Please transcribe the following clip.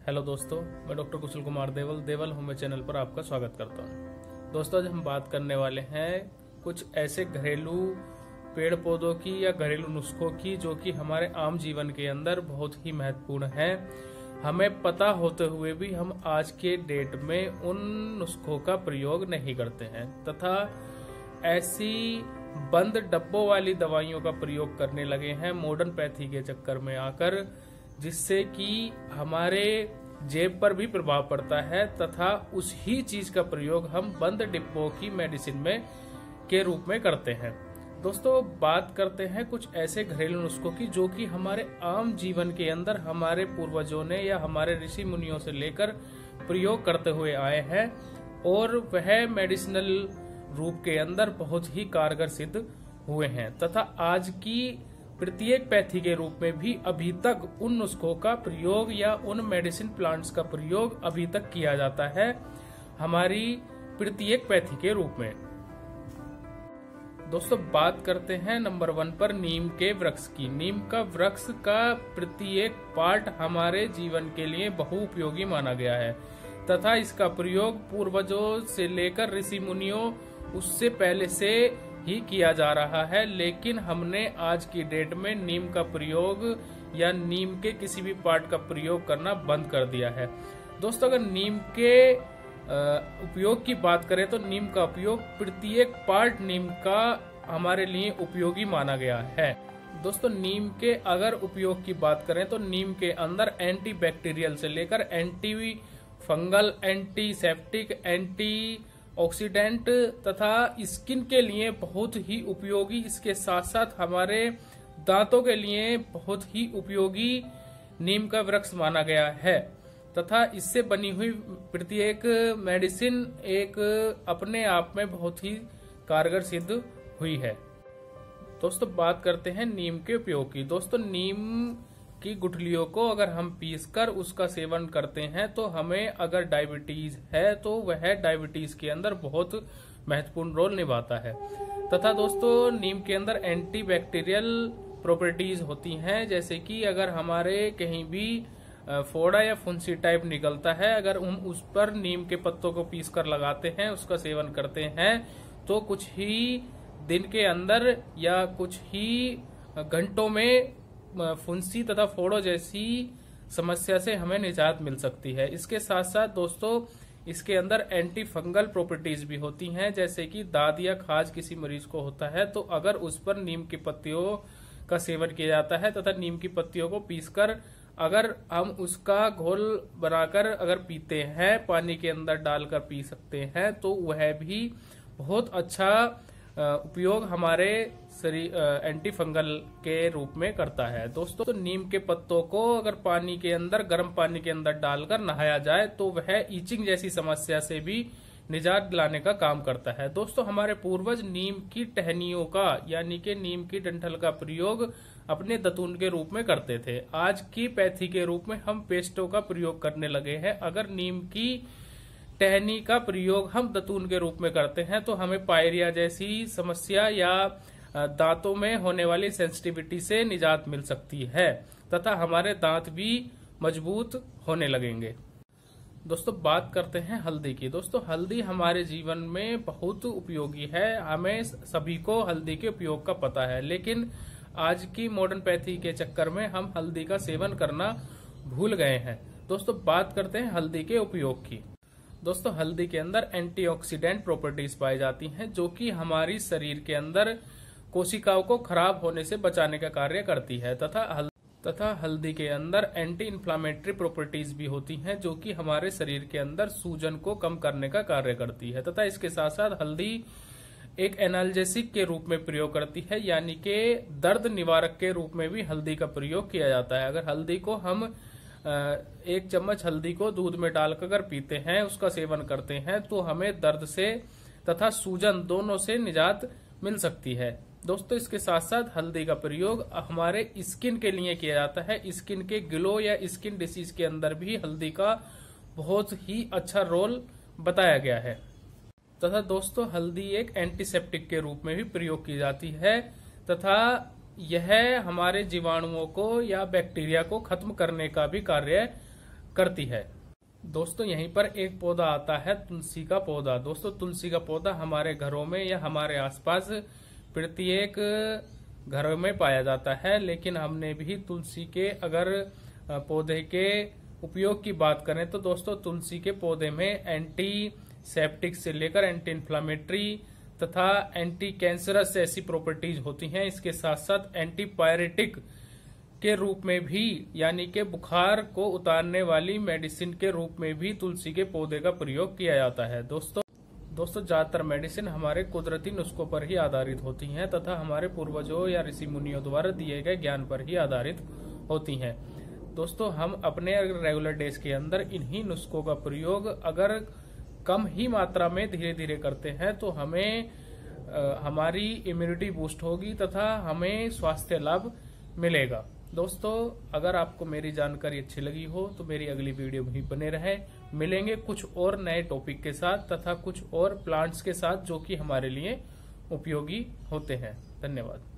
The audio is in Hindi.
हेलो दोस्तों, मैं डॉक्टर कुशल कुमार देवल होम्यो चैनल पर आपका स्वागत करता हूं। दोस्तों, आज हम बात करने वाले हैं कुछ ऐसे घरेलू पेड़ पौधों की या घरेलू नुस्खों की जो कि हमारे आम जीवन के अंदर बहुत ही महत्वपूर्ण हैं। हमें पता होते हुए भी हम आज के डेट में उन नुस्खों का प्रयोग नहीं करते हैं तथा ऐसी बंद डब्बों वाली दवाइयों का प्रयोग करने लगे हैं मॉडर्न पैथी के चक्कर में आकर, जिससे कि हमारे जेब पर भी प्रभाव पड़ता है तथा उस ही चीज का प्रयोग हम बंद डिब्बों की मेडिसिन में के रूप में करते हैं। दोस्तों, बात करते हैं कुछ ऐसे घरेलू नुस्खों की जो कि हमारे आम जीवन के अंदर हमारे पूर्वजों ने या हमारे ऋषि मुनियों से लेकर प्रयोग करते हुए आए हैं और वह मेडिसिनल रूप के अंदर बहुत ही कारगर सिद्ध हुए हैं तथा आज की प्रत्येक पैथी के रूप में भी अभी तक उन नुस्खों का प्रयोग या उन मेडिसिन प्लांट्स का प्रयोग अभी तक किया जाता है हमारी प्रत्येक पैथी के रूप में। दोस्तों, बात करते हैं नंबर 1 पर नीम के वृक्ष की। नीम का वृक्ष का प्रत्येक पार्ट हमारे जीवन के लिए बहुउपयोगी माना गया है तथा इसका प्रयोग पूर्वजों से लेकर ऋषि मुनियों उससे पहले से ही किया जा रहा है, लेकिन हमने आज की डेट में नीम का प्रयोग या नीम के किसी भी पार्ट का प्रयोग करना बंद कर दिया है। दोस्तों, अगर नीम के उपयोग की बात करें तो नीम का उपयोग प्रत्येक पार्ट नीम का हमारे लिए उपयोगी माना गया है। दोस्तों, नीम के अगर उपयोग की बात करें तो नीम के अंदर एंटी बैक्टीरियल से लेकर anti fungal, antiseptic, anti oxidant तथा स्किन के लिए बहुत ही उपयोगी, इसके साथ साथ हमारे दांतों के लिए बहुत ही उपयोगी नीम का वृक्ष माना गया है तथा इससे बनी हुई प्रत्येक मेडिसिन एक अपने आप में बहुत ही कारगर सिद्ध हुई है। दोस्तों, बात करते हैं नीम के उपयोग की। दोस्तों, नीम की गुठलियों को अगर हम पीसकर उसका सेवन करते हैं तो हमें अगर डायबिटीज है तो वह डायबिटीज के अंदर बहुत महत्वपूर्ण रोल निभाता है तथा दोस्तों, नीम के अंदर एंटी बैक्टीरियल प्रॉपर्टीज होती हैं, जैसे कि अगर हमारे कहीं भी फोड़ा या फुंसी टाइप निकलता है, अगर हम उस पर नीम के पत्तों को पीस कर लगाते हैं, उसका सेवन करते हैं तो कुछ ही दिन के अंदर या कुछ ही घंटों में फुंसी तथा फोड़ों जैसी समस्या से हमें निजात मिल सकती है। इसके साथ साथ दोस्तों, इसके अंदर एंटी फंगल प्रॉपर्टीज भी होती हैं, जैसे कि दाद या खाज किसी मरीज को होता है तो अगर उस पर नीम की पत्तियों का सेवन किया जाता है तथा नीम की पत्तियों को पीसकर अगर हम उसका घोल बनाकर अगर पीते हैं, पानी के अंदर डालकर पी सकते हैं तो वह भी बहुत अच्छा उपयोग हमारे शरीर एंटी फंगल के रूप में करता है। दोस्तों, तो नीम के पत्तों को अगर पानी के अंदर, गर्म पानी के अंदर डालकर नहाया जाए तो वह ईचिंग जैसी समस्या से भी निजात दिलाने का काम करता है। दोस्तों, हमारे पूर्वज नीम की टहनियों का यानी कि नीम की डंठल का प्रयोग अपने दतून के रूप में करते थे। आज की पैथी के रूप में हम पेस्टों का प्रयोग करने लगे हैं। अगर नीम की टहनी का प्रयोग हम दतून के रूप में करते हैं तो हमें पायरिया जैसी समस्या या दांतों में होने वाली सेंसिटिविटी से निजात मिल सकती है तथा हमारे दांत भी मजबूत होने लगेंगे। दोस्तों, बात करते हैं हल्दी की। दोस्तों, हल्दी हमारे जीवन में बहुत उपयोगी है। हमें सभी को हल्दी के उपयोग का पता है, लेकिन आज की मॉडर्न पैथी के चक्कर में हम हल्दी का सेवन करना भूल गए हैं। दोस्तों, बात करते हैं हल्दी के उपयोग की। दोस्तों, हल्दी के अंदर एंटीऑक्सीडेंट प्रॉपर्टीज पाई जाती हैं जो कि हमारी शरीर के अंदर कोशिकाओं को खराब होने से बचाने का कार्य करती है तथा हल्दी के अंदर एंटी इन्फ्लामेटरी प्रॉपर्टीज भी होती हैं जो कि हमारे शरीर के अंदर सूजन को कम करने का कार्य करती है तथा इसके साथ साथ हल्दी एक एनाल्जेसिक के रूप में प्रयोग करती है, यानी कि दर्द निवारक के रूप में भी हल्दी का प्रयोग किया जाता है। अगर हल्दी को हम 1 चम्मच हल्दी को दूध में डालकर अगर पीते हैं, उसका सेवन करते हैं तो हमें दर्द से तथा सूजन दोनों से निजात मिल सकती है। दोस्तों, इसके साथ साथ हल्दी का प्रयोग हमारे स्किन के लिए किया जाता है। स्किन के ग्लो या स्किन डिसीज के अंदर भी हल्दी का बहुत ही अच्छा रोल बताया गया है तथा दोस्तों, हल्दी एक एंटीसेप्टिक के रूप में भी प्रयोग की जाती है तथा यह हमारे जीवाणुओं को या बैक्टीरिया को खत्म करने का भी कार्य करती है। दोस्तों यहीं पर एक पौधा आता है तुलसी का पौधा। दोस्तों तुलसी का पौधा हमारे घरों में या हमारे आसपास प्रत्येक घर में पाया जाता है, लेकिन हमने भी तुलसी के अगर पौधे के उपयोग की बात करें तो दोस्तों तुलसी के पौधे में एंटी सेप्टिक से लेकर एंटी इन्फ्लामेटरी तथा एंटी कैंसरस ऐसी प्रॉपर्टीज होती हैं। इसके साथ साथ एंटीपायरेटिक के रूप में भी, यानी कि बुखार को उतारने वाली मेडिसिन के रूप में भी तुलसी के पौधे का प्रयोग किया जाता है। दोस्तों ज्यादातर मेडिसिन हमारे कुदरती नुस्खों पर ही आधारित होती हैं तथा हमारे पूर्वजों या ऋषि मुनियों द्वारा दिए गए ज्ञान पर ही आधारित होती हैं। दोस्तों हम अपने रेगुलर डेज के अंदर इन्हीं नुस्खों का प्रयोग अगर कम ही मात्रा में धीरे धीरे करते हैं तो हमें हमारी इम्यूनिटी बूस्ट होगी तथा हमें स्वास्थ्य लाभ मिलेगा। दोस्तों अगर आपको मेरी जानकारी अच्छी लगी हो तो मेरी अगली वीडियो में ही बने रहें। मिलेंगे कुछ और नए टॉपिक के साथ तथा कुछ और प्लांट्स के साथ जो कि हमारे लिए उपयोगी होते हैं। धन्यवाद।